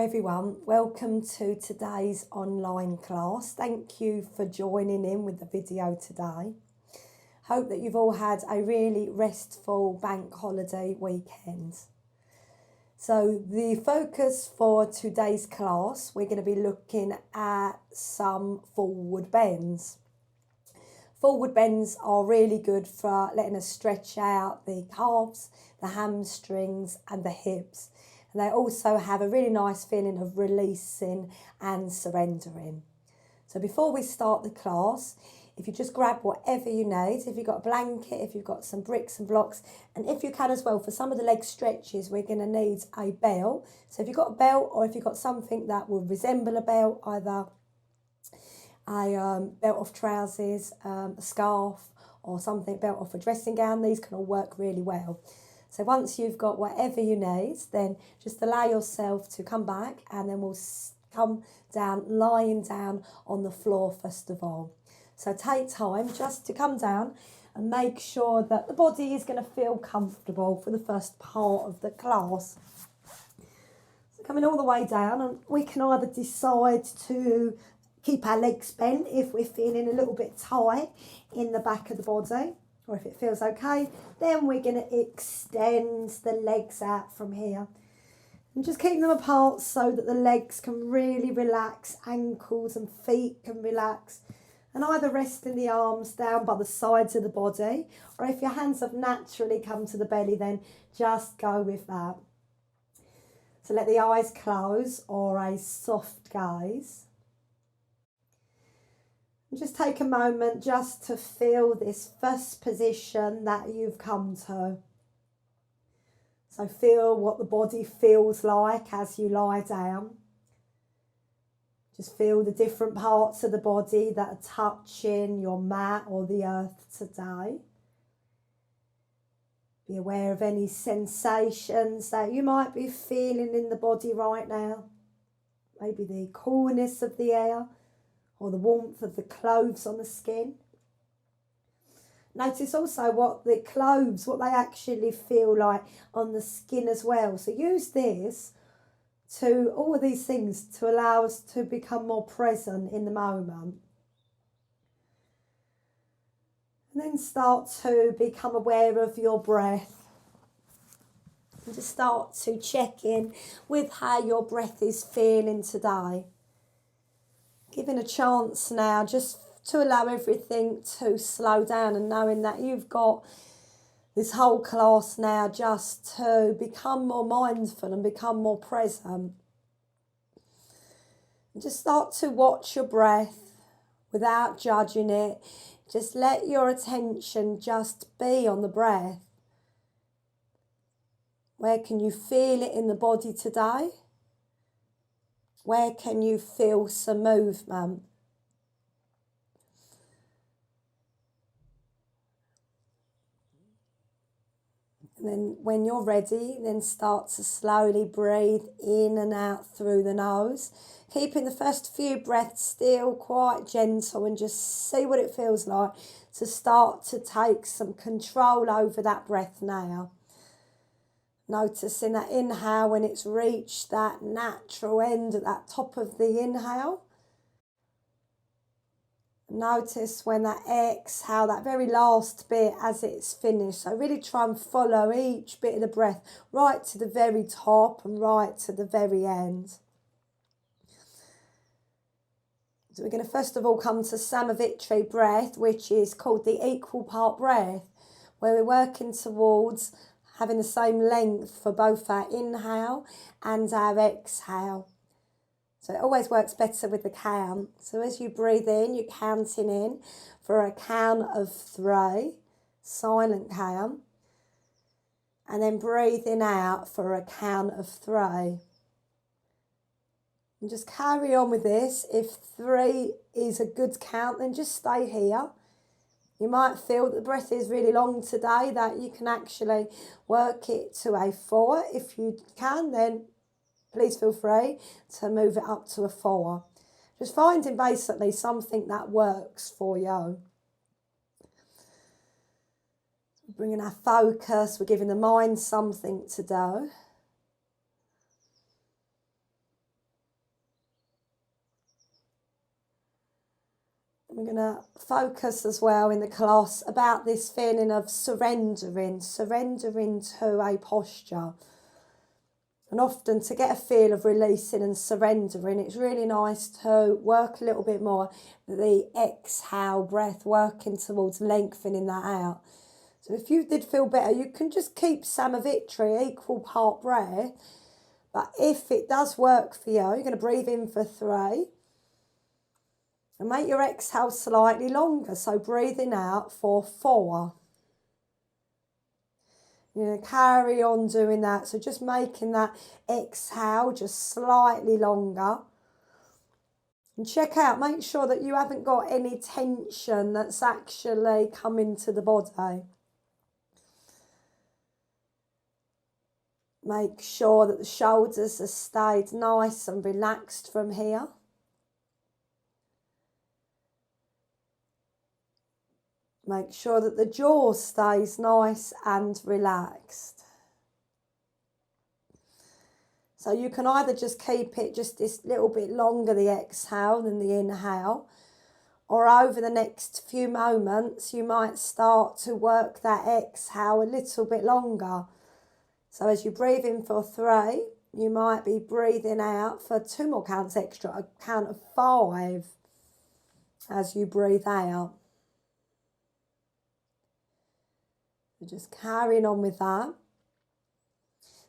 everyone, welcome to today's online class. Thank you for joining in with the video today. Hope that you've all had a really restful bank holiday weekend. So the focus for today's class, we're going to be looking at some forward bends. Forward bends are really good for letting us stretch out the calves, the hamstrings and the hips. And they also have a really nice feeling of releasing and surrendering. So before we start the class, if you just grab whatever you need, if you've got a blanket, if you've got some bricks and blocks, and if you can as well, for some of the leg stretches, we're going to need a belt. So if you've got a belt or if you've got something that will resemble a belt, either a belt off trousers, a scarf or something, belt off a dressing gown, these can all work really well. So once you've got whatever you need, then just allow yourself to come back and then we'll come down, lying down on the floor first of all. So take time just to come down and make sure that the body is going to feel comfortable for the first part of the class. So coming all the way down, and we can either decide to keep our legs bent if we're feeling a little bit tight in the back of the body. Or if it feels okay, then we're going to extend the legs out from here. And just keep them apart so that the legs can really relax, ankles and feet can relax. And either resting the arms down by the sides of the body, or if your hands have naturally come to the belly, then just go with that. So let the eyes close or a soft gaze. And just take a moment just to feel this first position that you've come to. So feel what the body feels like as you lie down. Just feel the different parts of the body that are touching your mat or the earth today. Be aware of any sensations that you might be feeling in the body right now. Maybe the coolness of the air, or the warmth of the clothes on the skin. Notice also what the clothes, what they actually feel like on the skin as well. So use this to, all of these things, to allow us to become more present in the moment. And then start to become aware of your breath. And just start to check in with how your breath is feeling today. Giving a chance now just to allow everything to slow down, and knowing that you've got this whole class now just to become more mindful and become more present. And just start to watch your breath without judging it. Just let your attention just be on the breath. Where can you feel it in the body today? Where can you feel some movement? And then when you're ready, then start to slowly breathe in and out through the nose. Keeping the first few breaths still quite gentle, and just see what it feels like to start to take some control over that breath now. Noticing that inhale when it's reached that natural end at that top of the inhale. Notice when that exhale, that very last bit as it's finished. So really try and follow each bit of the breath right to the very top and right to the very end. So we're going to first of all come to Samavitri breath, which is called the equal part breath, where we're working towards having the same length for both our inhale and our exhale. So it always works better with the count. So as you breathe in, you're counting in for a count of 3, silent count. And then breathing out for a count of 3. And just carry on with this. If 3 is a good count, then just stay here. You might feel that the breath is really long today, that you can actually work it to a 4. If you can, then please feel free to move it up to a 4. Just finding basically something that works for you. Bringing our focus, we're giving the mind something to do. We're going to focus as well in the class about this feeling of surrendering to a posture. And often to get a feel of releasing and surrendering, it's really nice to work a little bit more the exhale breath, working towards lengthening that out. So if you did feel better, you can just keep Samavitri, equal part breath. But if it does work for you, you're going to breathe in for 3. And make your exhale slightly longer. So breathing out for 4. You're going to carry on doing that. So just making that exhale just slightly longer. And check out, make sure that you haven't got any tension that's actually coming to the body. Make sure that the shoulders have stayed nice and relaxed from here. Make sure that the jaw stays nice and relaxed. So you can either just keep it just this little bit longer, the exhale, than the inhale, or over the next few moments, you might start to work that exhale a little bit longer. So as you breathe in for 3, you might be breathing out for 2 more counts extra, a count of 5 as you breathe out. So just carrying on with that.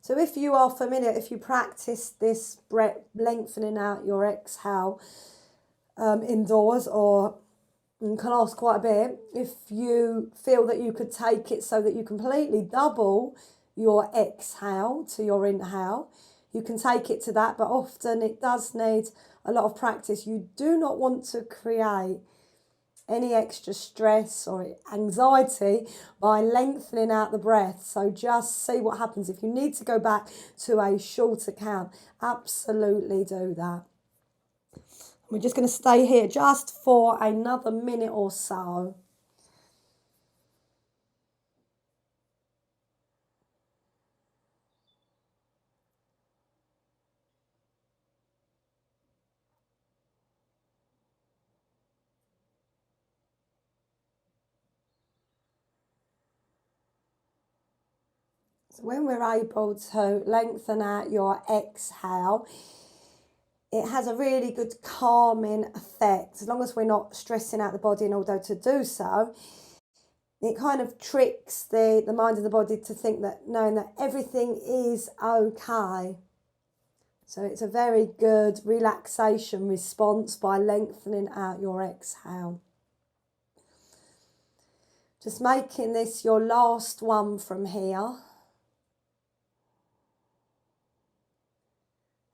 So if you are familiar, if you practice this breath, lengthening out your exhale indoors or in class quite a bit, if you feel that you could take it so that you completely double your exhale to your inhale, you can take it to that, but often it does need a lot of practice. You do not want to create any extra stress or anxiety by lengthening out the breath. So just see what happens. If you need to go back to a shorter count, absolutely do that. We're just going to stay here just for another minute or so. So when we're able to lengthen out your exhale, it has a really good calming effect. As long as we're not stressing out the body in order to do so, it kind of tricks the mind and the body to think that, knowing that everything is okay. So it's a very good relaxation response by lengthening out your exhale. Just making this your last one from here.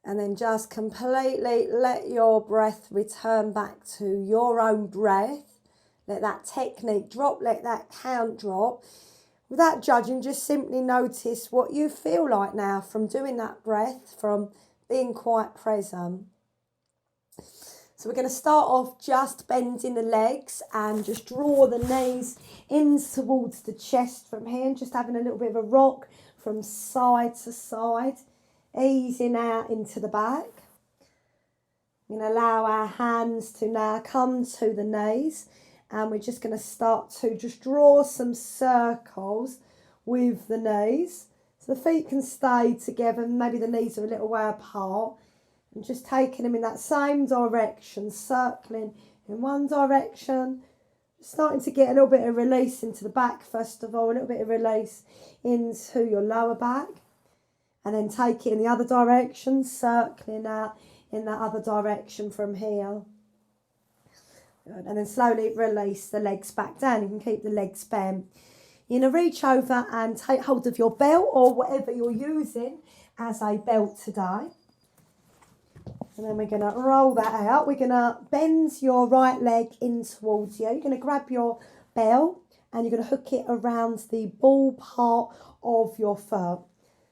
And then just completely let your breath return back to your own breath. Let that technique drop, let that count drop. Without judging, just simply notice what you feel like now from doing that breath, from being quite present. So we're going to start off just bending the legs and just draw the knees in towards the chest from here. And just having a little bit of a rock from side to side. Easing out into the back. We're going to allow our hands to now come to the knees, and we're just going to start to just draw some circles with the knees. So the feet can stay together, maybe the knees are a little way apart, and just taking them in that same direction, circling in one direction, starting to get a little bit of release into the back first of all, a little bit of release into your lower back. And then take it in the other direction, circling out in that other direction from here. Good. And then slowly release the legs back down. You can keep the legs bent. You're going to reach over and take hold of your belt or whatever you're using as a belt today. And then we're going to roll that out. We're going to bend your right leg in towards you. You're going to grab your belt and you're going to hook it around the ball part of your foot.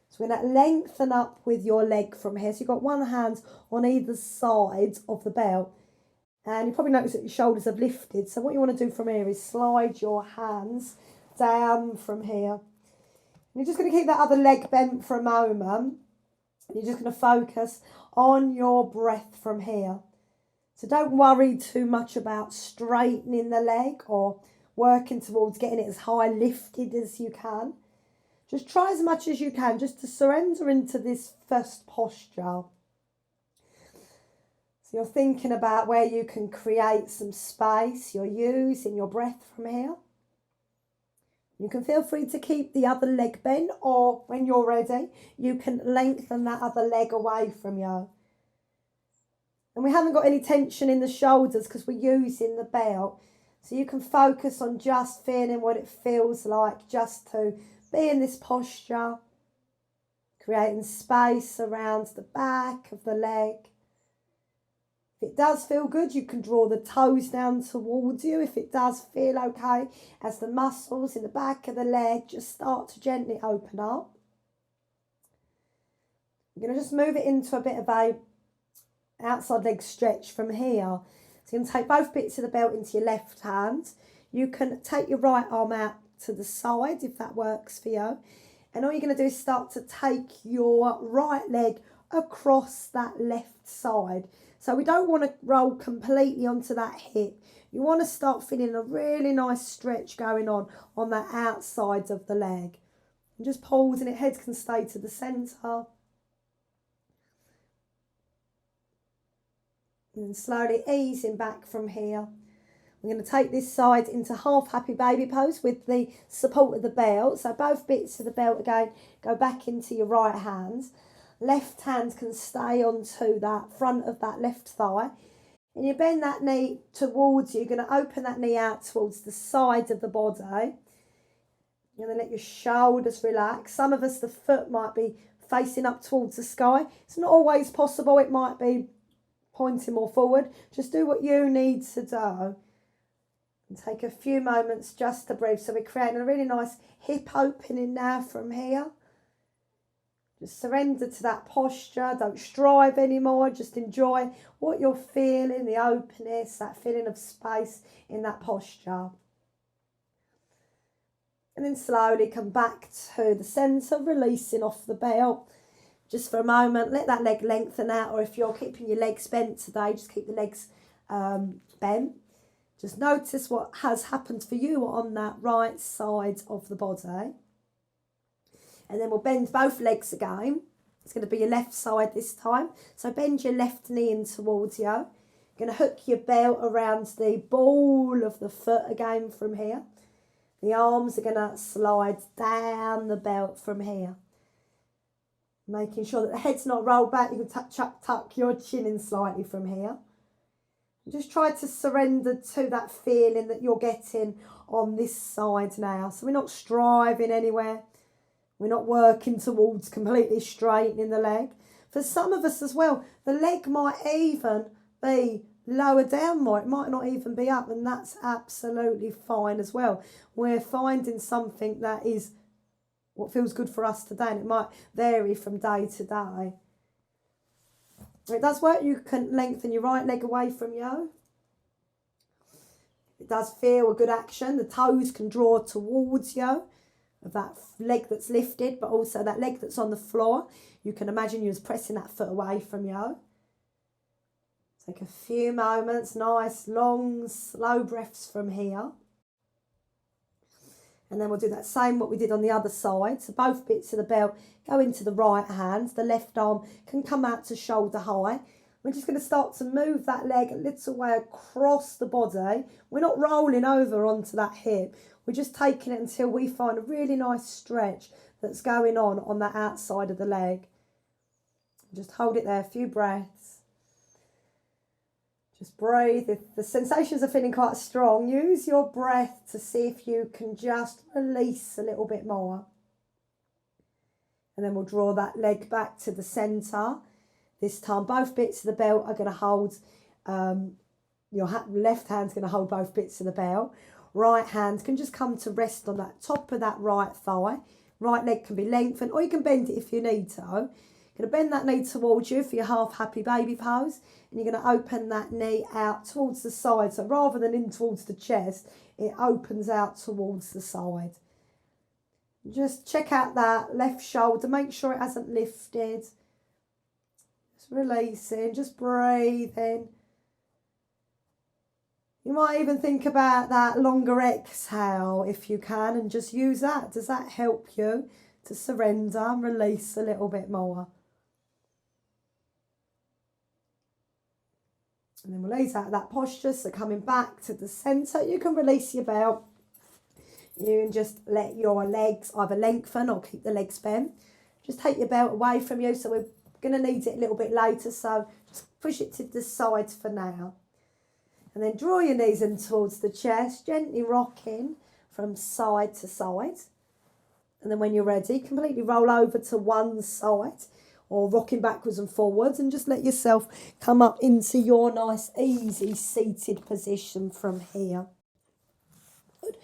So we're going to lengthen up with your leg from here. So you've got one hand on either side of the belt. And you probably notice that your shoulders have lifted. So what you want to do from here is slide your hands down from here. And you're just going to keep that other leg bent for a moment. You're just going to focus on your breath from here. So don't worry too much about straightening the leg or working towards getting it as high lifted as you can. Just try as much as you can just to surrender into this first posture. So you're thinking about where you can create some space. You're using your breath from here. You can feel free to keep the other leg bent, or when you're ready, you can lengthen that other leg away from you. And we haven't got any tension in the shoulders because we're using the belt. So you can focus on just feeling what it feels like just to be in this posture, creating space around the back of the leg. If it does feel good, you can draw the toes down towards you. If it does feel okay, as the muscles in the back of the leg just start to gently open up. You're going to just move it into a bit of a outside leg stretch from here. So you're going to take both bits of the belt into your left hand. You can take your right arm out to the side if that works for you. And all you're going to do is start to take your right leg across that left side. So we don't want to roll completely onto that hip. You want to start feeling a really nice stretch going on that outside of the leg. And just pausing it, head can stay to the centre. And then slowly easing back from here. We're going to take this side into half happy baby pose with the support of the belt. So both bits of the belt again go back into your right hand. Left hand can stay onto that front of that left thigh. And you bend that knee towards you. You're going to open that knee out towards the side of the body. You're going to let your shoulders relax. Some of us, the foot might be facing up towards the sky. It's not always possible. It might be pointing more forward. Just do what you need to do. And take a few moments just to breathe. So we're creating a really nice hip opening now from here. Just surrender to that posture. Don't strive anymore. Just enjoy what you're feeling, the openness, that feeling of space in that posture. And then slowly come back to the centre, releasing off the belt. Just for a moment, let that leg lengthen out, or if you're keeping your legs bent today, just keep the legs bent. Just notice what has happened for you on that right side of the body. And then we'll bend both legs again. It's going to be your left side this time. So bend your left knee in towards you. You're going to hook your belt around the ball of the foot again from here. The arms are going to slide down the belt from here. Making sure that the head's not rolled back. You can tuck your chin in slightly from here. Just try to surrender to that feeling that you're getting on this side now. So we're not striving anywhere. We're not working towards completely straightening the leg. For some of us as well, the leg might even be lower down more. It might not even be up, and that's absolutely fine as well. We're finding something that is what feels good for us today, and it might vary from day to day. It does work. You can lengthen your right leg away from you. It does feel a good action. The toes can draw towards you of that leg that's lifted, but also that leg that's on the floor. You can imagine you as pressing that foot away from you. Take a few moments, nice, long, slow breaths from here. And then we'll do that same what we did on the other side. So both bits of the belt go into the right hand. The left arm can come out to shoulder high. We're just going to start to move that leg a little way across the body. We're not rolling over onto that hip. We're just taking it until we find a really nice stretch that's going on that outside of the leg. Just hold it there, a few breaths. Just breathe. If the sensations are feeling quite strong, use your breath to see if you can just release a little bit more. And then we'll draw that leg back to the centre. This time, both bits of the belt are going to hold, your left hand's going to hold both bits of the belt. Right hand can just come to rest on that top of that right thigh. Right leg can be lengthened, or you can bend it if you need to. You're going to bend that knee towards you for your half happy baby pose, and you're going to open that knee out towards the side. So rather than in towards the chest, it opens out towards the side. Just check out that left shoulder, make sure it hasn't lifted. Just releasing, just breathing. You might even think about that longer exhale if you can, and just use that. Does that help you to surrender and release a little bit more? And then release out of that posture. So coming back to the centre, you can release your belt. You can just let your legs either lengthen or keep the legs bent. Just take your belt away from you. So we're going to need it a little bit later. So just push it to the side for now. And then draw your knees in towards the chest, gently rocking from side to side. And then when you're ready, completely roll over to one side or rocking backwards and forwards, and just let yourself come up into your nice, easy seated position from here. Good.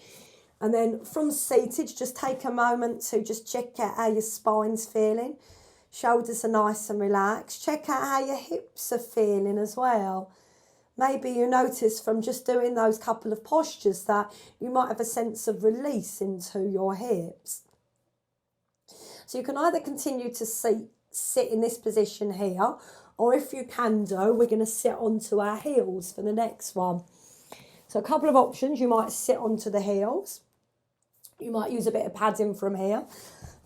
And then from seated, just take a moment to just check out how your spine's feeling. Shoulders are nice and relaxed. Check out how your hips are feeling as well. Maybe you notice from just doing those couple of postures that you might have a sense of release into your hips. So you can either continue to sit in this position here, or if you can do, we're going to sit onto our heels for the next one. So a couple of options. You might sit onto the heels. You might use a bit of padding from here.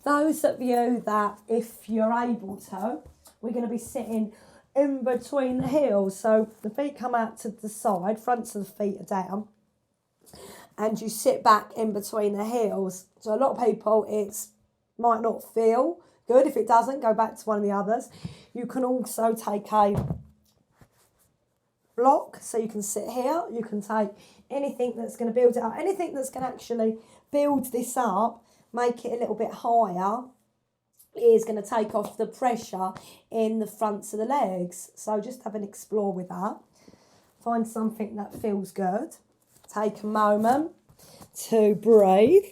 Those of you that, if you're able to, we're going to be sitting in between the heels. So the feet come out to the side, fronts of the feet are down, and you sit back in between the heels. So a lot of people, it might not feel good. If it doesn't, go back to one of the others. You can also take a block, so you can sit here. You can take anything that's going to build it up, anything that's going to actually build this up, make it a little bit higher, is going to take off the pressure in the fronts of the legs. So just have an explore with that. Find something that feels good. Take a moment to breathe.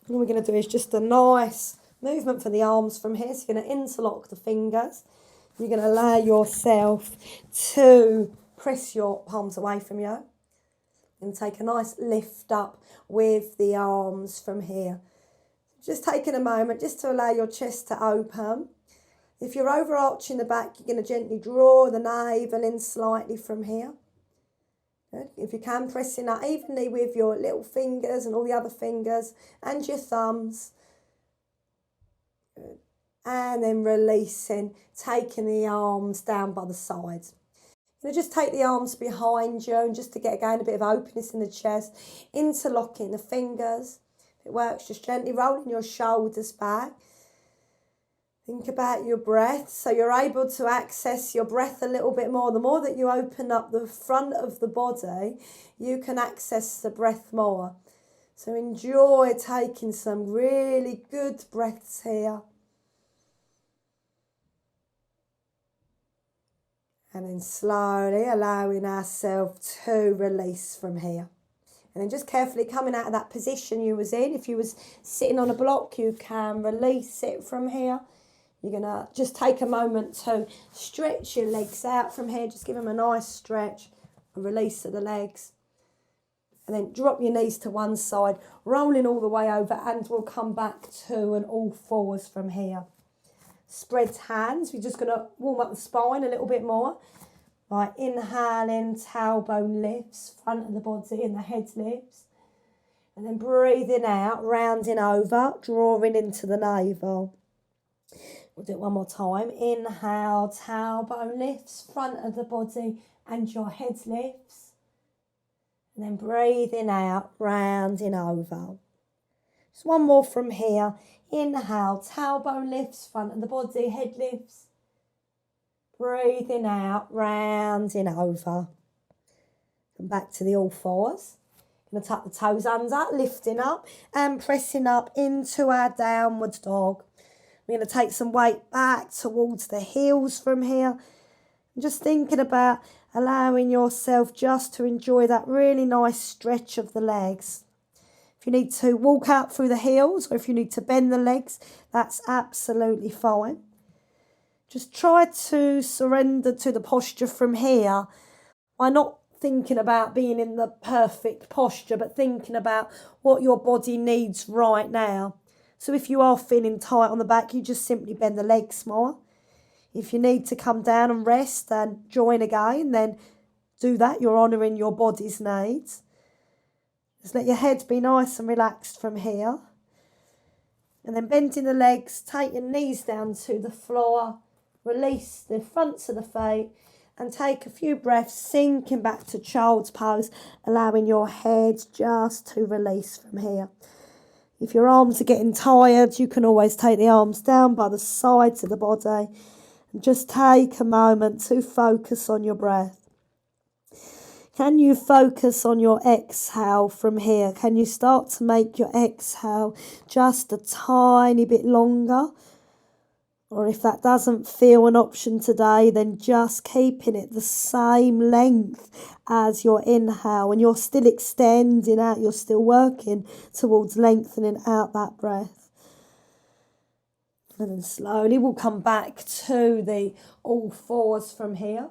All we're going to do is just a nice movement for the arms from here. So you're going to interlock the fingers. You're going to allow yourself to press your palms away from you. And take a nice lift up with the arms from here. Just taking a moment just to allow your chest to open. If you're overarching the back, you're going to gently draw the navel in slightly from here. Good. If you can, pressing that evenly with your little fingers and all the other fingers and your thumbs. Good. And then releasing, taking the arms down by the sides. You're going to just take the arms behind you, and just to get again a bit of openness in the chest, interlocking the fingers. If it works, just gently rolling your shoulders back. Think about your breath, so you're able to access your breath a little bit more. The more that you open up the front of the body, you can access the breath more. So enjoy taking some really good breaths here. And then slowly allowing ourselves to release from here. And then just carefully coming out of that position you was in. If you was sitting on a block, you can release it from here. You're going to just take a moment to stretch your legs out from here. Just give them a nice stretch, a release of the legs. And then drop your knees to one side, rolling all the way over, and we'll come back to an all fours from here. Spread hands. We're just going to warm up the spine a little bit more. Right, inhaling, tailbone lifts, front of the body and the head lifts. And then breathing out, rounding over, drawing into the navel. We'll do it one more time. Inhale, tailbone lifts, front of the body and your head lifts. And then breathing out, rounding over. Just one more from here. Inhale, tailbone lifts, front of the body, head lifts. Breathing out, rounding over. And back to the all fours. Going to tuck the toes under, lifting up and pressing up into our downward dog. We're going to take some weight back towards the heels from here. And just thinking about allowing yourself just to enjoy that really nice stretch of the legs. If you need to walk out through the heels, or if you need to bend the legs, that's absolutely fine. Just try to surrender to the posture from here by not thinking about being in the perfect posture, but thinking about what your body needs right now. So if you are feeling tight on the back, you just simply bend the legs more. If you need to come down and rest and join again, then do that, you're honouring your body's needs. Just let your head be nice and relaxed from here. And then bending the legs, take your knees down to the floor, release the fronts of the feet, and take a few breaths, sinking back to child's pose, allowing your head just to release from here. If your arms are getting tired, you can always take the arms down by the sides of the body and just take a moment to focus on your breath. Can you focus on your exhale from here? Can you start to make your exhale just a tiny bit longer? Or if that doesn't feel an option today, then just keeping it the same length as your inhale. And you're still extending out, you're still working towards lengthening out that breath. And then slowly we'll come back to the all fours from here.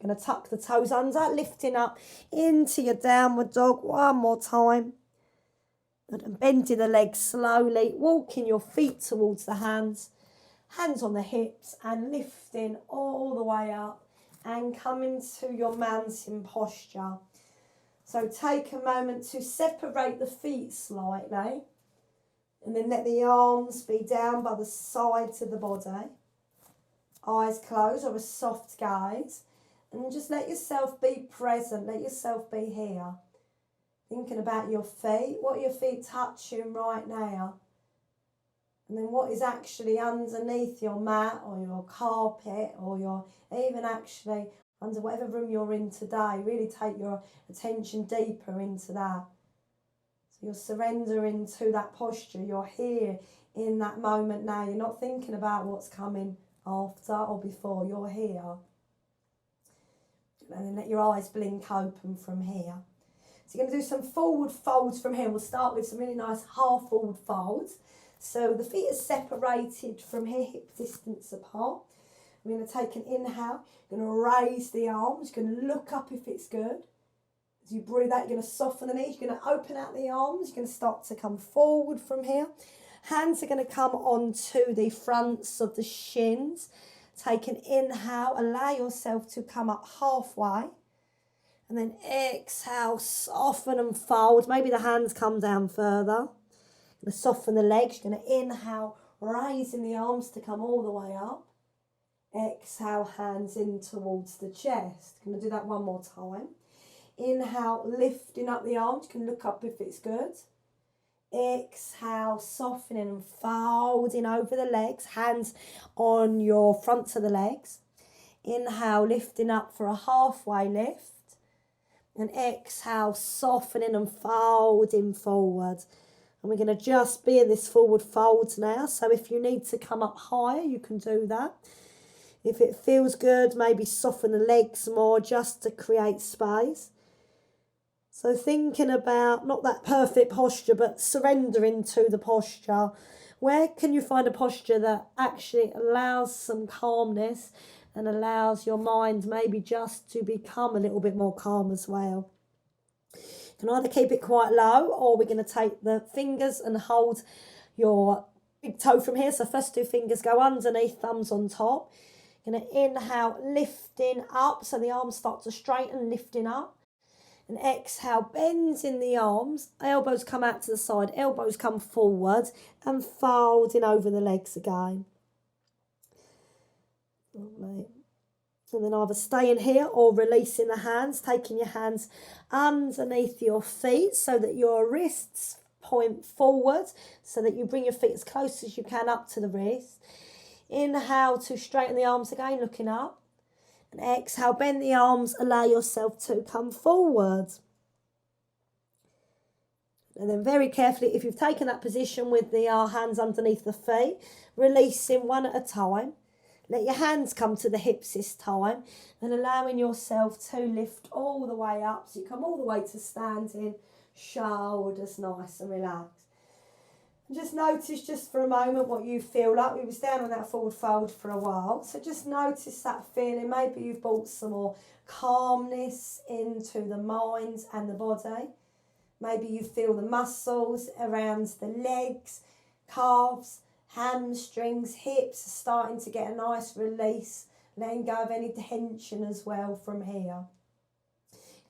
Going to tuck the toes under, lifting up into your downward dog one more time. And bending the legs slowly, walking your feet towards the hands on the hips, and lifting all the way up and coming to your mountain posture. So take a moment to separate the feet slightly and then let the arms be down by the sides of the body. Eyes closed or a soft gaze. And just let yourself be present, let yourself be here. Thinking about your feet, what are your feet touching right now? And then what is actually underneath your mat or your carpet or your even actually under whatever room you're in today. Really take your attention deeper into that. So you're surrendering to that posture. You're here in that moment now. You're not thinking about what's coming after or before. You're here. And then let your eyes blink open from here. So you're going to do some forward folds from here. We'll start with some really nice half forward folds. So the feet are separated from here, hip distance apart. We're going to take an inhale. You're going to raise the arms. You're going to look up if it's good. As you breathe out, you're going to soften the knees. You're going to open out the arms. You're going to start to come forward from here. Hands are going to come onto the fronts of the shins. Take an inhale, allow yourself to come up halfway. And then exhale, soften and fold. Maybe the hands come down further. You're going to soften the legs. You're going to inhale, raising the arms to come all the way up. Exhale, hands in towards the chest. Going to do that one more time. Inhale, lifting up the arms. You can look up if it's good. Exhale, softening and folding over the legs, hands on your fronts of the legs. Inhale, lifting up for a halfway lift. And exhale, softening and folding forward. And we're going to just be in this forward fold now. So if you need to come up higher, you can do that. If it feels good, maybe soften the legs more just to create space. So thinking about not that perfect posture, but surrendering to the posture. Where can you find a posture that actually allows some calmness and allows your mind maybe just to become a little bit more calm as well? You can either keep it quite low, or we're going to take the fingers and hold your big toe from here. So first two fingers go underneath, thumbs on top. You're going to inhale, lifting up. So the arms start to straighten, lifting up. And exhale, bends in the arms, elbows come out to the side, elbows come forward, and folding over the legs again. Lovely. And then either staying here or releasing the hands, taking your hands underneath your feet so that your wrists point forward, so that you bring your feet as close as you can up to the wrist. Inhale to straighten the arms again, looking up. And exhale, bend the arms, allow yourself to come forward. And then very carefully, if you've taken that position with the hands underneath the feet, releasing one at a time. Let your hands come to the hips this time and allowing yourself to lift all the way up. So you come all the way to standing, shoulders nice and relaxed. And just notice just for a moment what you feel like. We was down on that forward fold for a while. So just notice that feeling. Maybe you've brought some more calmness into the mind and the body. Maybe you feel the muscles around the legs, calves, hamstrings, hips are starting to get a nice release. Letting go of any tension as well from here.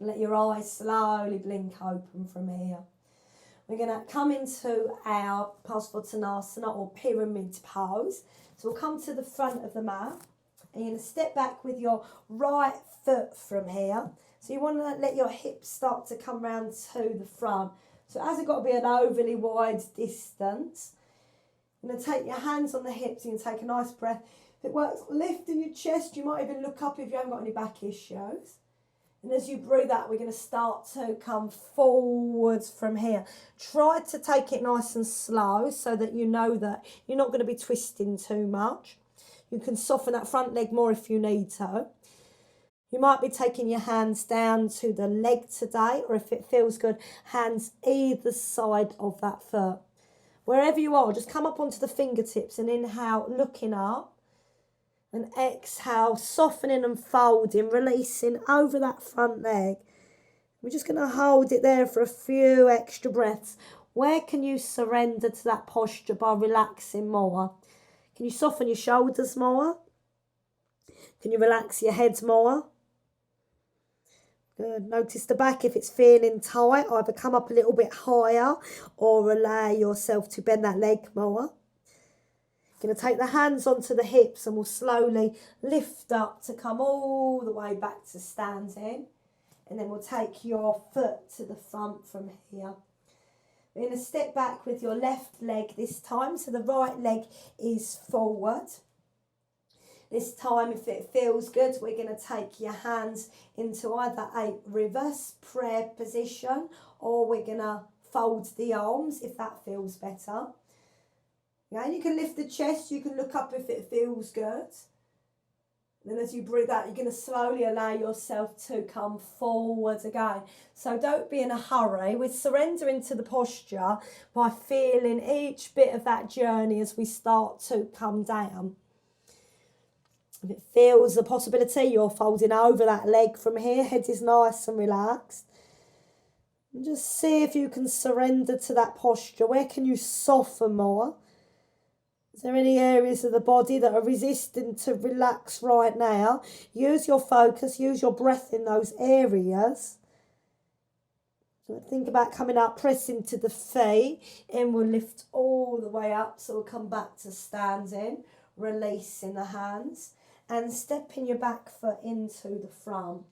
Let your eyes slowly blink open from here. We're going to come into our Parsvottanasana or pyramid pose. So we'll come to the front of the mat. And you're going to step back with your right foot from here. So you want to let your hips start to come round to the front. So it hasn't got to be an overly wide distance. You're going to take your hands on the hips. You can take a nice breath. If it works, lifting your chest. You might even look up if you haven't got any back issues. And as you breathe out, we're going to start to come forwards from here. Try to take it nice and slow so that you know that you're not going to be twisting too much. You can soften that front leg more if you need to. You might be taking your hands down to the leg today, or if it feels good, hands either side of that foot. Wherever you are, just come up onto the fingertips and inhale, looking up. And exhale, softening and folding, releasing over that front leg. We're just going to hold it there for a few extra breaths. Where can you surrender to that posture by relaxing more? Can you soften your shoulders more? Can you relax your head more? Good. Notice the back if it's feeling tight. Either come up a little bit higher or allow yourself to bend that leg more. Going to take the hands onto the hips and we'll slowly lift up to come all the way back to standing. And then we'll take your foot to the front from here. We're going to step back with your left leg this time. So the right leg is forward. This time, if it feels good, we're going to take your hands into either a reverse prayer position or we're going to fold the arms if that feels better. Yeah, you can lift the chest, you can look up if it feels good. Then as you breathe out, you're going to slowly allow yourself to come forward again. So don't be in a hurry. We're surrendering to the posture by feeling each bit of that journey as we start to come down. If it feels a possibility, you're folding over that leg from here. Head is nice and relaxed. And just see if you can surrender to that posture. Where can you soften more? Is there any areas of the body that are resisting to relax right now? Use your focus, use your breath in those areas. So think about coming up, pressing to the feet, and we'll lift all the way up. So we'll come back to standing, releasing the hands, and stepping your back foot into the front.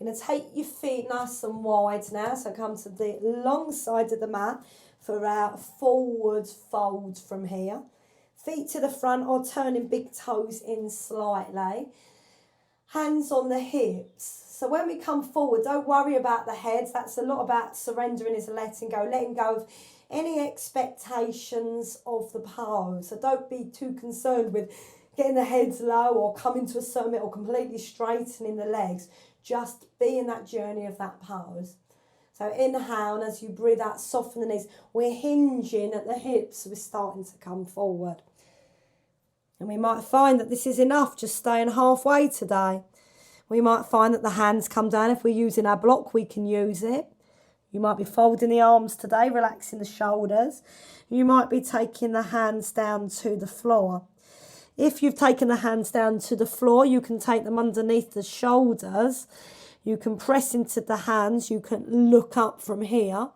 You're going to take your feet nice and wide now. So come to the long side of the mat for our forward fold from here. Feet to the front or turning big toes in slightly. Hands on the hips. So when we come forward, don't worry about the head. That's a lot about surrendering is letting go of any expectations of the pose. So don't be too concerned with getting the heads low or coming to a summit or completely straightening the legs. Just be in that journey of that pose. So inhale, and as you breathe out, soften the knees. We're hinging at the hips, we're starting to come forward. And we might find that this is enough, just staying halfway today. We might find that the hands come down. If we're using our block, we can use it. You might be folding the arms today, relaxing the shoulders. You might be taking the hands down to the floor. If you've taken the hands down to the floor, you can take them underneath the shoulders. You can press into the hands. You can look up from here.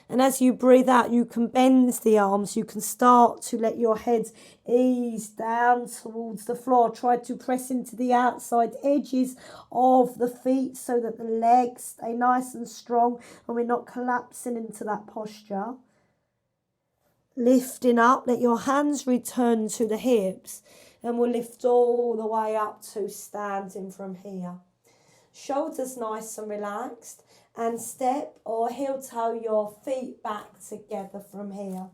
And as you breathe out, you can bend the arms. You can start to let your head ease down towards the floor. Try to press into the outside edges of the feet so that the legs stay nice and strong and we're not collapsing into that posture. Lifting up, let your hands return to the hips and we'll lift all the way up to standing from here. Shoulders nice and relaxed, and step or heel toe your feet back together from here.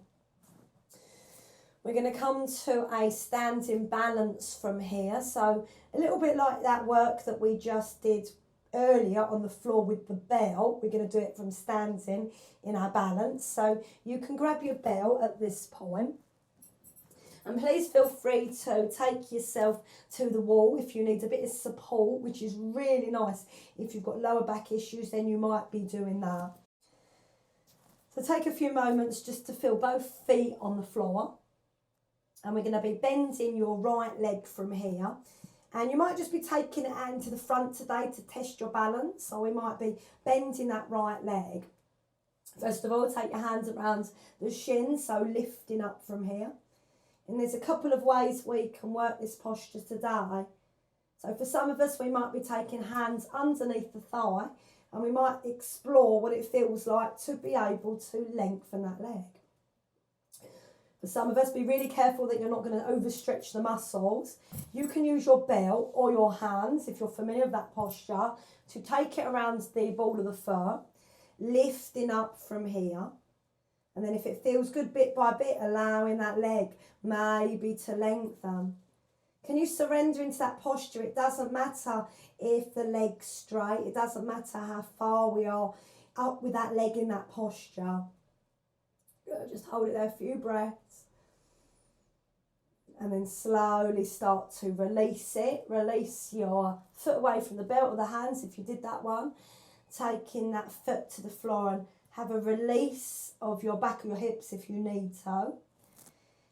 We're going to come to a standing balance from here. So a little bit like that work that we just did earlier on the floor with the belt. We're going to do it from standing in our balance. So you can grab your belt at this point. And please feel free to take yourself to the wall if you need a bit of support, which is really nice. If you've got lower back issues, then you might be doing that. So take a few moments just to feel both feet on the floor. And we're going to be bending your right leg from here. And you might just be taking it out into the front today to test your balance. So we might be bending that right leg. First of all, take your hands around the shins, so lifting up from here. And there's a couple of ways we can work this posture today. So for some of us, we might be taking hands underneath the thigh, and we might explore what it feels like to be able to lengthen that leg. For some of us, be really careful that you're not going to overstretch the muscles. You can use your belt or your hands, if you're familiar with that posture, to take it around the ball of the foot, lifting up from here. And then if it feels good bit by bit, allowing that leg maybe to lengthen. Can you surrender into that posture? It doesn't matter if the leg's straight. It doesn't matter how far we are up with that leg in that posture. Just hold it there a few breaths. And then slowly start to release it. Release your foot away from the belt or the hands if you did that one. Taking that foot to the floor and have a release of your back of your hips if you need to.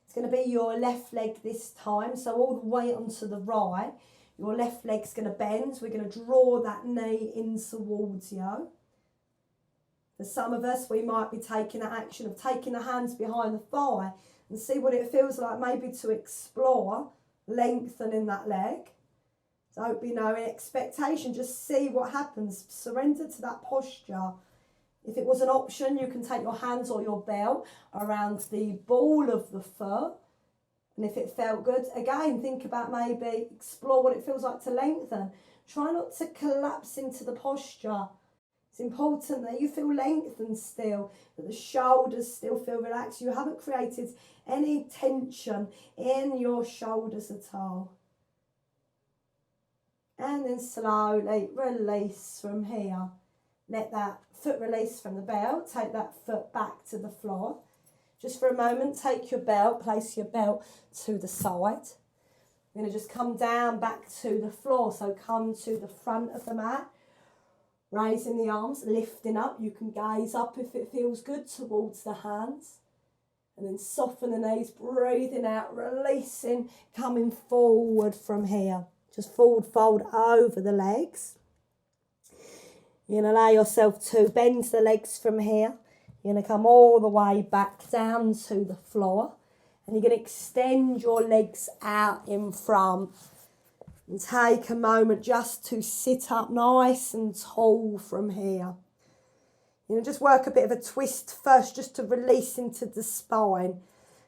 It's going to be your left leg this time. So all the way onto the right. Your left leg's going to bend. We're going to draw that knee in towards you. For some of us, we might be taking that action of taking the hands behind the thigh and see what it feels like maybe to explore lengthening that leg. Don't be no expectation, just see what happens. Surrender to that posture. If it was an option, you can take your hands or your belt around the ball of the foot. And if it felt good, again, think about maybe explore what it feels like to lengthen. Try not to collapse into the posture. It's important that you feel lengthened still, that the shoulders still feel relaxed. You haven't created any tension in your shoulders at all. And then slowly release from here. Let that foot release from the belt. Take that foot back to the floor. Just for a moment, take your belt, place your belt to the side. You're going to just come down back to the floor. So come to the front of the mat. Raising the arms, lifting up. You can gaze up if it feels good towards the hands. And then soften the knees, breathing out, releasing, coming forward from here. Just forward fold over the legs. You're going to allow yourself to bend the legs from here. You're going to come all the way back down to the floor. And you're going to extend your legs out in front. And take a moment just to sit up nice and tall from here. You know, just work a bit of a twist first just to release into the spine.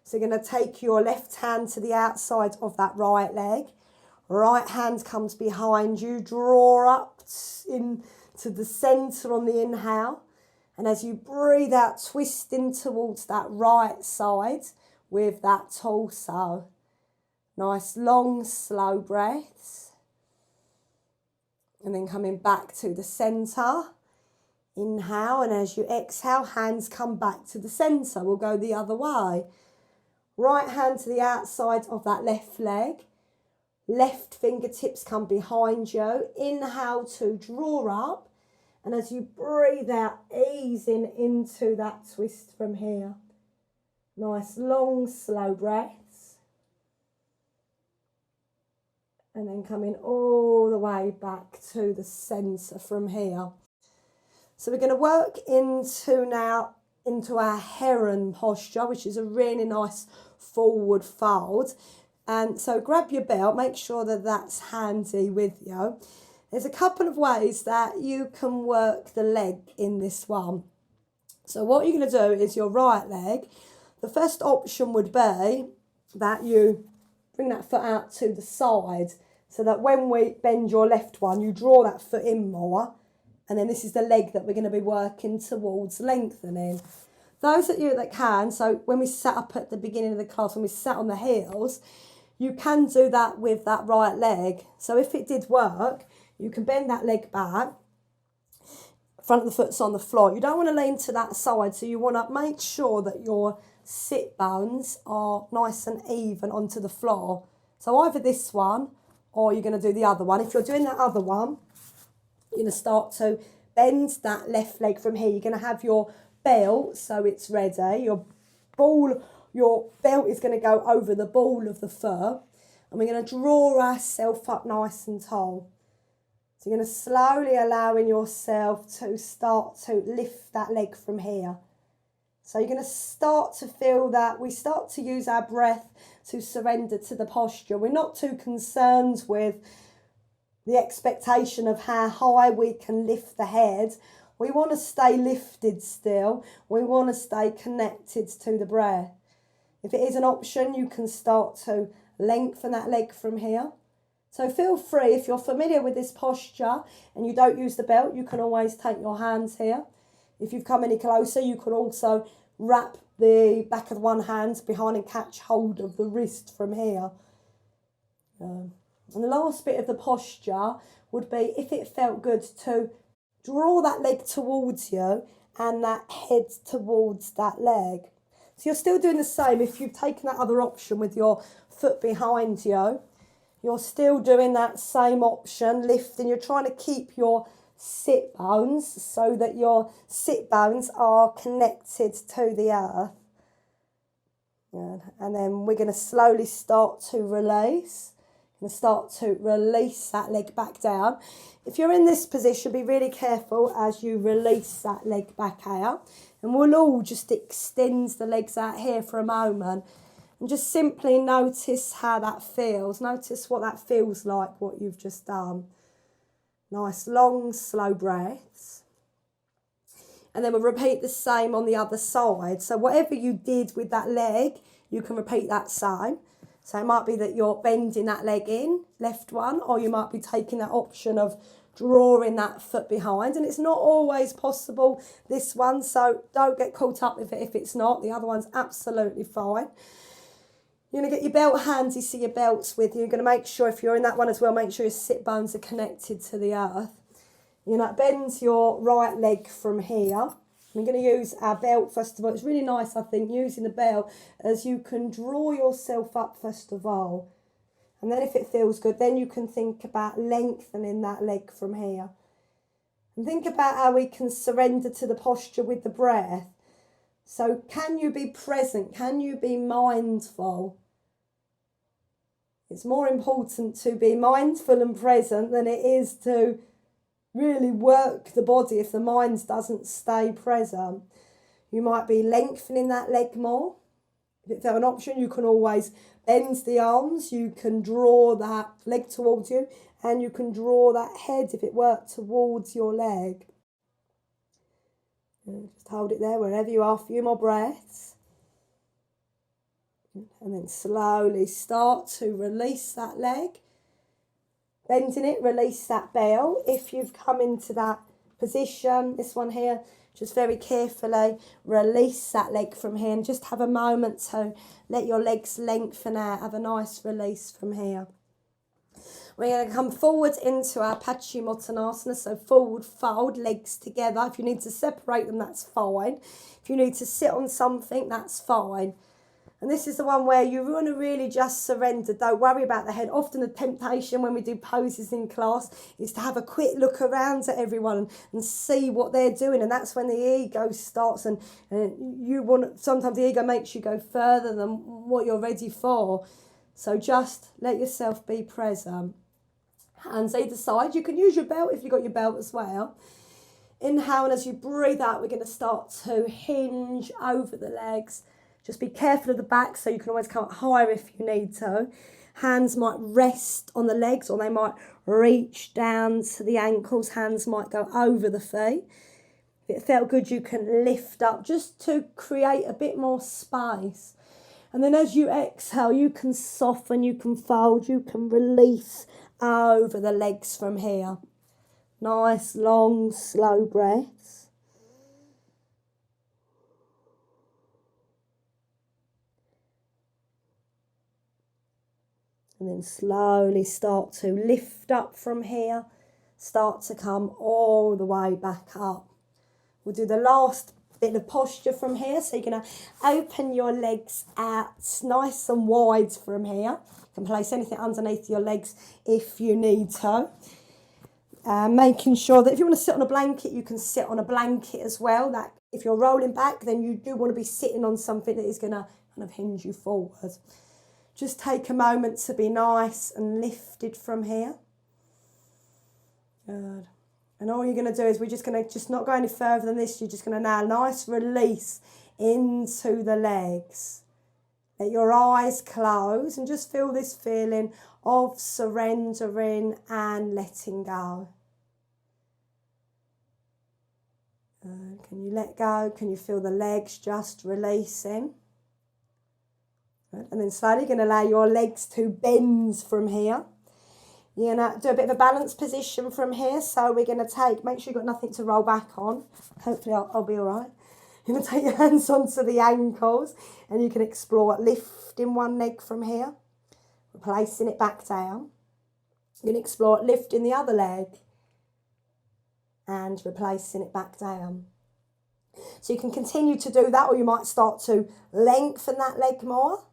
So you're going to take your left hand to the outside of that right leg. Right hand comes behind you. Draw up into the centre on the inhale. And as you breathe out, twist in towards that right side with that torso. Nice, long, slow breaths. And then coming back to the centre. Inhale, and as you exhale, hands come back to the centre. We'll go the other way. Right hand to the outside of that left leg. Left fingertips come behind you. Inhale to draw up. And as you breathe out, easing into that twist from here. Nice, long, slow breaths. And then coming all the way back to the centre from here. So we're going to work into our heron posture, which is a really nice forward fold. And so grab your belt, make sure that that's handy with you. There's a couple of ways that you can work the leg in this one. So what you're going to do is your right leg. The first option would be that you bring that foot out to the side so that when we bend your left one, you draw that foot in more. And then this is the leg that we're going to be working towards lengthening. Those of you that can, so when we sat up at the beginning of the class, when we sat on the heels, you can do that with that right leg. So if it did work, you can bend that leg back. Front of the foot's on the floor. You don't want to lean to that side, so you want to make sure that your sit bones are nice and even onto the floor. So either this one or you're going to do the other one. If you're doing that other one, you're going to start to bend that left leg from here. You're going to have your belt, so it's ready. Your belt is going to go over the ball of the foot. and we're going to draw ourselves up nice and tall. So you're going to slowly allowing yourself to start to lift that leg from here. So you're going to start to feel that we start to use our breath to surrender to the posture. We're not too concerned with the expectation of how high we can lift the head. We want to stay lifted still. We want to stay connected to the breath. If it is an option, you can start to lengthen that leg from here. So feel free, if you're familiar with this posture and you don't use the belt, you can always take your hands here. If you've come any closer, you can also wrap the back of one hand behind and catch hold of the wrist from here. And the last bit of the posture would be, if it felt good, to draw that leg towards you and that head towards that leg. So you're still doing the same. If you've taken that other option with your foot behind you, you're still doing that same option, lifting. You're trying to keep your sit bones so that your sit bones are connected to the earth. And then we're going to slowly start to release. And start to release that leg back down. If you're in this position, be really careful as you release that leg back out. And we'll all just extend the legs out here for a moment. And just simply notice how that feels. Notice what that feels like, what you've just done. Nice, long, slow breaths. And then we'll repeat the same on the other side. So whatever you did with that leg, you can repeat that same. So it might be that you're bending that leg in, left one, or you might be taking that option of drawing that foot behind. And it's not always possible, this one, so don't get caught up with it if it's not. The other one's absolutely fine. You're going to get your belt handy, so your belt's with you. You're going to make sure, if you're in that one as well, make sure your sit bones are connected to the earth. You're going to bend your right leg from here. We're going to use our belt first of all. It's really nice, I think, using the belt as you can draw yourself up first of all. And then if it feels good, then you can think about lengthening that leg from here. And think about how we can surrender to the posture with the breath. So can you be present? Can you be mindful? It's more important to be mindful and present than it is to really work the body if the mind doesn't stay present. You might be lengthening that leg more. If it's an option, you can always bend the arms. You can draw that leg towards you, and you can draw that head, if it worked, towards your leg. And just hold it there wherever you are. A few more breaths. And then slowly start to release that leg. Bending it, release that belt. If you've come into that position, this one here, just very carefully release that leg from here and just have a moment to let your legs lengthen out. Have a nice release from here. We're going to come forward into our Paschimottanasana, so forward fold, legs together. If you need to separate them, that's fine. If you need to sit on something, that's fine. And this is the one where you want to really just surrender. Don't worry about the head. Often the temptation when we do poses in class is to have a quick look around at everyone and see what they're doing. And that's when the ego starts. And you want, sometimes the ego makes you go further than what you're ready for. So just let yourself be present. Hands either side. You can use your belt if you've got your belt as well. Inhale, and as you breathe out, we're going to start to hinge over the legs. Just be careful of the back, so you can always come up higher if you need to. Hands might rest on the legs, or they might reach down to the ankles. Hands might go over the feet. If it felt good, you can lift up just to create a bit more space. And then as you exhale, you can soften, you can fold, you can release over the legs from here. Nice, long, slow breaths. And then slowly start to lift up from here. Start to come all the way back up. We'll do the last bit of posture from here. So you're going to open your legs out nice and wide from here. You can place anything underneath your legs if you need to. Making sure that if you want to sit on a blanket, you can sit on a blanket as well. That if you're rolling back, then you do want to be sitting on something that is going to kind of hinge you forward. Just take a moment to be nice and lifted from here. Good. And all you're going to do is we're just going to just not go any further than this. You're just going to now nice release into the legs. Let your eyes close and just feel this feeling of surrendering and letting go. Can you let go? Can you feel the legs just releasing? And then slowly you're going to allow your legs to bend from here. You're going to do a bit of a balanced position from here. So we're going to make sure you've got nothing to roll back on. Hopefully I'll be all right. You're going to take your hands onto the ankles and you can explore lifting one leg from here, replacing it back down. You can explore lifting the other leg and replacing it back down. So you can continue to do that, or you might start to lengthen that leg more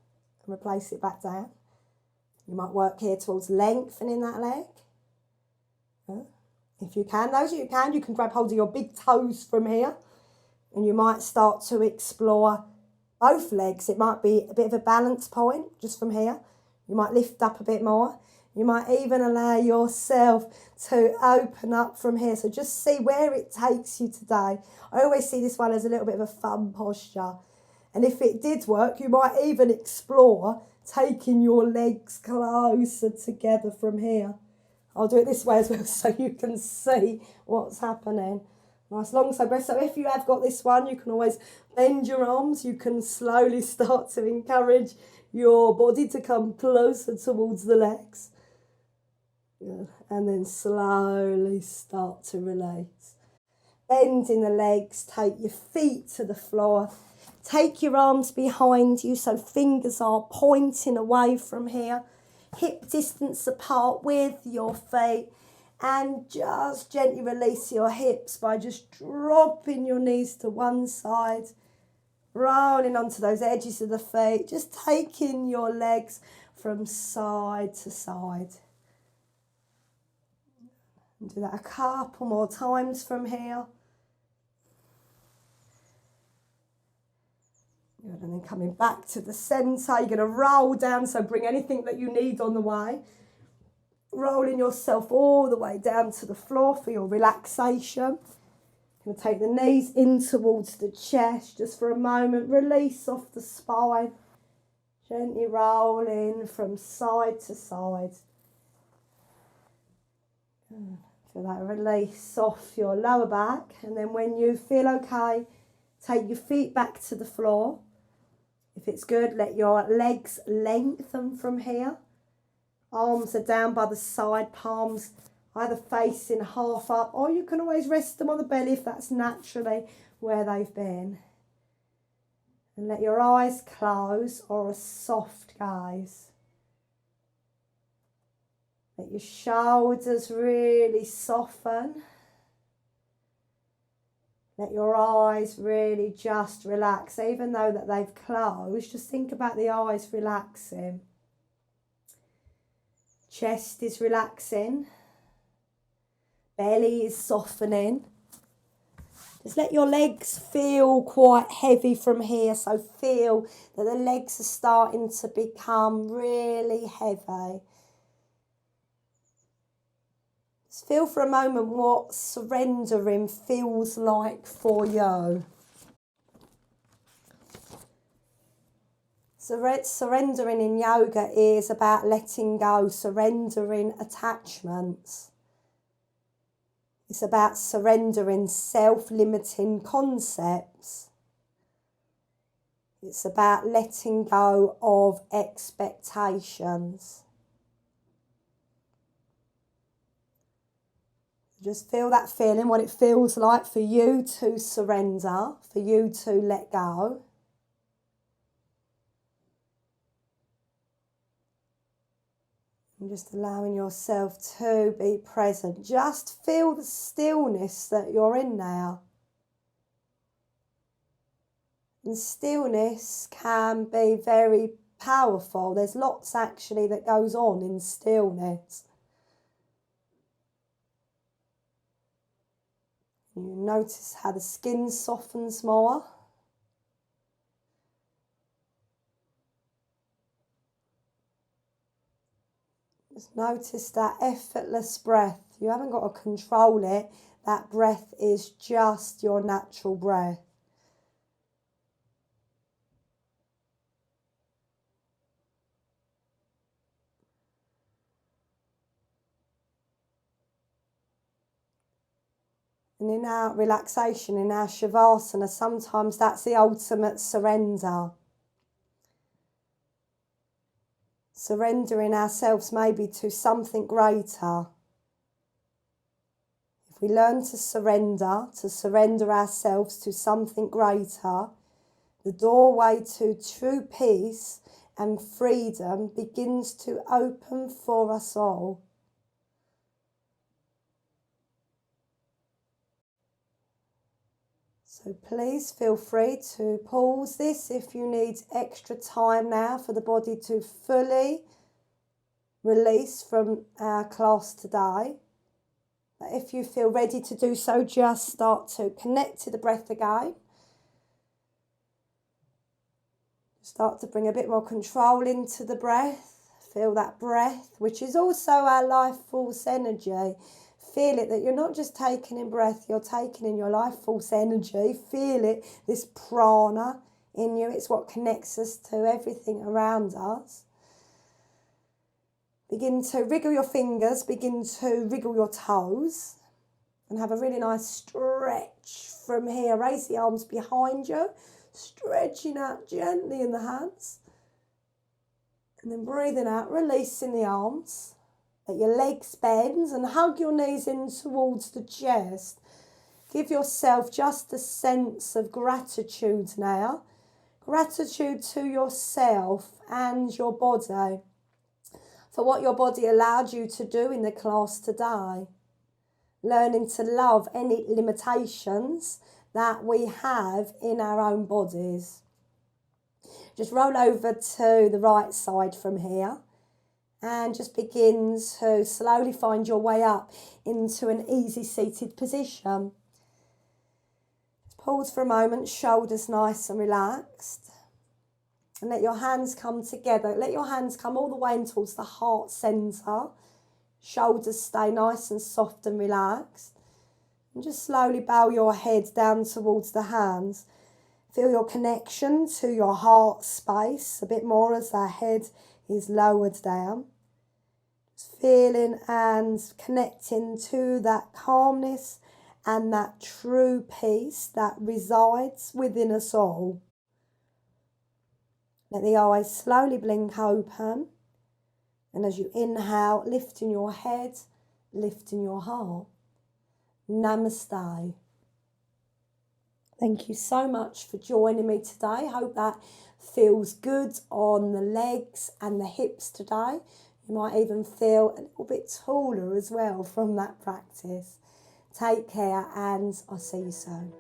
and replace it back down. You might work here towards lengthening that leg. If you can, you can grab hold of your big toes from here and you might start to explore both legs. It might be a bit of a balance point just from here. You might lift up a bit more. You might even allow yourself to open up from here. So just see where it takes you today. I always see this one as a little bit of a fun posture. And if it did work, you might even explore taking your legs closer together from here. I'll do it this way as well so you can see what's happening. Nice long side breath. So if you have got this one, you can always bend your arms. You can slowly start to encourage your body to come closer towards the legs. Good. And then slowly start to release. Bending the legs, take your feet to the floor. Take your arms behind you so fingers are pointing away from here. Hip distance apart with your feet. And just gently release your hips by just dropping your knees to one side. Rolling onto those edges of the feet. Just taking your legs from side to side. And do that a couple more times from here. Good. And then coming back to the centre, you're going to roll down, so bring anything that you need on the way. Rolling yourself all the way down to the floor for your relaxation. You're going to take the knees in towards the chest just for a moment. Release off the spine. Gently rolling from side to side. Good. Feel that release off your lower back. And then when you feel okay, take your feet back to the floor. If it's good, let your legs lengthen from here. Arms are down by the side, palms either facing half up, or you can always rest them on the belly if that's naturally where they've been. And let your eyes close or a soft gaze. Let your shoulders really soften. Let your eyes really just relax. Even though that they've closed, just think about the eyes relaxing. Chest is relaxing. Belly is softening. Just let your legs feel quite heavy from here. So feel that the legs are starting to become really heavy. Just feel for a moment what surrendering feels like for you. Surrendering in yoga is about letting go, surrendering attachments. It's about surrendering self-limiting concepts. It's about letting go of expectations. Just feel that feeling, what it feels like for you to surrender, for you to let go. And just allowing yourself to be present. Just feel the stillness that you're in now. And stillness can be very powerful. There's lots actually that goes on in stillness. You notice how the skin softens more. Notice that effortless breath. You haven't got to control it. That breath is just your natural breath. And in our relaxation, in our shavasana, sometimes that's the ultimate surrender. Surrendering ourselves maybe to something greater. If we learn to surrender ourselves to something greater, the doorway to true peace and freedom begins to open for us all. So please feel free to pause this if you need extra time now for the body to fully release from our class today. But if you feel ready to do so, just start to connect to the breath again. Start to bring a bit more control into the breath. Feel that breath, which is also our life force energy. Feel it, that you're not just taking in breath, you're taking in your life force energy. Feel it, this prana in you. It's what connects us to everything around us. Begin to wriggle your fingers, begin to wriggle your toes, and have a really nice stretch from here. Raise the arms behind you, stretching out gently in the hands. And then breathing out, releasing the arms. Let your legs bend and hug your knees in towards the chest. Give yourself just a sense of gratitude now. Gratitude to yourself and your body for what your body allowed you to do in the class today. Learning to love any limitations that we have in our own bodies. Just roll over to the right side from here. And just begin to slowly find your way up into an easy seated position. Just pause for a moment, shoulders nice and relaxed. And let your hands come together. Let your hands come all the way in towards the heart centre. Shoulders stay nice and soft and relaxed. And just slowly bow your head down towards the hands. Feel your connection to your heart space a bit more as the head is lowered down. Just feeling and connecting to that calmness and that true peace that resides within us all. Let the eyes slowly blink open. And as you inhale, lifting your head, lifting your heart. Namaste. Thank you so much for joining me today. Hope that feels good on the legs and the hips today. You might even feel a little bit taller as well from that practice. Take care and I'll see you soon.